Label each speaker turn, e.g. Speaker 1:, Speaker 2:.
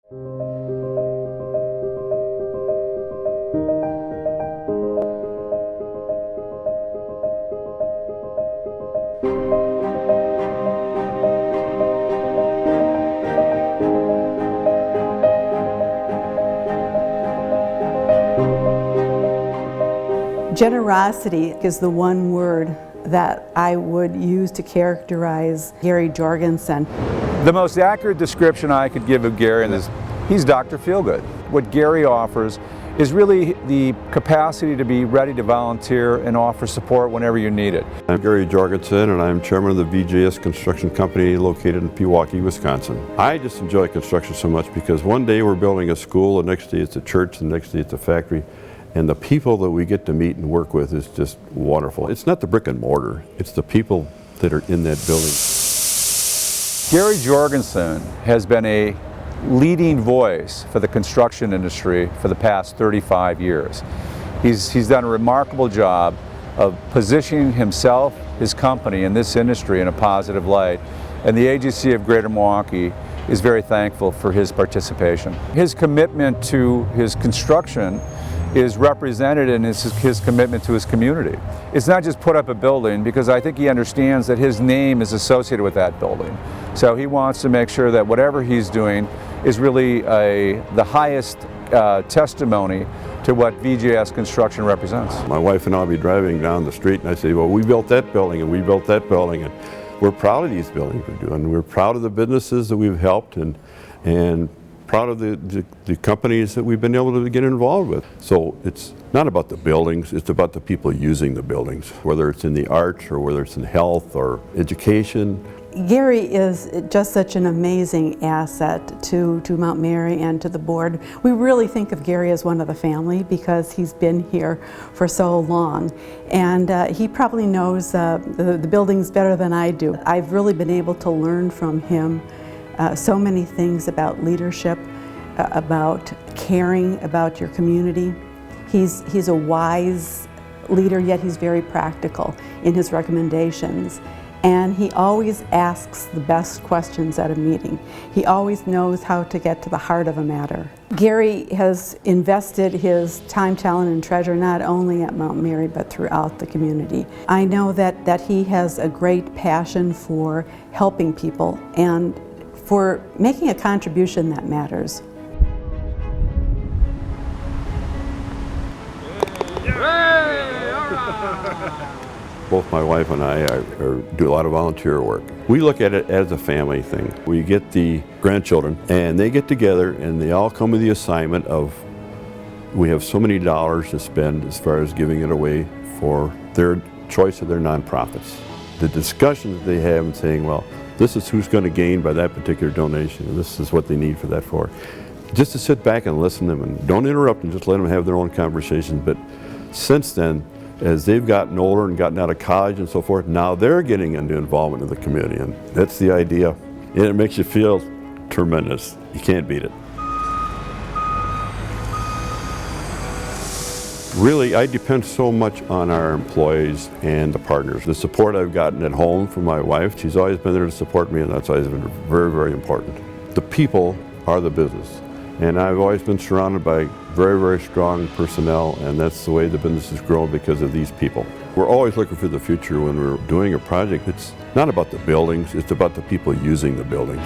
Speaker 1: Generosity is the one word that I would use to characterize Gary Jorgensen.
Speaker 2: The most accurate description I could give of Gary is he's Dr. Feelgood. What Gary offers is really the capacity to be ready to volunteer and offer support whenever you need it.
Speaker 3: I'm Gary Jorgensen, and I'm chairman of the VJS Construction Company located in Milwaukee, Wisconsin. I just enjoy construction so much because one day we're building a school, the next day it's a church, the next day it's a factory. And the people that we get to meet and work with is just wonderful. It's not the brick and mortar, it's the people that are in that building.
Speaker 2: Gary Jorgensen has been a leading voice for the construction industry for the past 35 years. He's done a remarkable job of positioning himself, his company, in this industry in a positive light. And the AGC of Greater Milwaukee is very thankful for his participation. His commitment to his construction is represented in his commitment to his community. It's not just put up a building, because I think he understands that his name is associated with that building. So he wants to make sure that whatever he's doing is really the highest testimony to what VJS Construction represents.
Speaker 3: My wife and I will be driving down the street and I say, well, we built that building and we built that building, and we're proud of these buildings we're doing. We're proud of the businesses that we've helped, and proud of the companies that we've been able to get involved with. So it's not about the buildings, it's about the people using the buildings, whether it's in the arts or whether it's in health or education.
Speaker 1: Gary is just such an amazing asset to Mount Mary and to the board. We really think of Gary as one of the family because he's been here for so long, and he probably knows the buildings better than I do. I've really been able to learn from him so many things about leadership, about caring about your community. He's a wise leader, yet he's very practical in his recommendations. And he always asks the best questions at a meeting. He always knows how to get to the heart of a matter. Gary has invested his time, talent, and treasure not only at Mount Mary, but throughout the community. I know that he has a great passion for helping people and for making a contribution that matters.
Speaker 3: Both my wife and I do a lot of volunteer work. We look at it as a family thing. We get the grandchildren and they get together and they all come with the assignment of, we have so many dollars to spend as far as giving it away for their choice of their nonprofits. The discussions that they have and saying, well, this is who's going to gain by that particular donation, and this is what they need for that for. Just to sit back and listen to them and don't interrupt and just let them have their own conversations. But since then, as they've gotten older and gotten out of college and so forth, now they're getting into involvement in the community, and that's the idea. And it makes you feel tremendous. You can't beat it. Really, I depend so much on our employees and the partners. The support I've gotten at home from my wife, she's always been there to support me, and that's always been very, very important. The people are the business, and I've always been surrounded by very, very strong personnel, and that's the way the business has grown because of these people. We're always looking for the future when we're doing a project. It's not about the buildings, it's about the people using the buildings.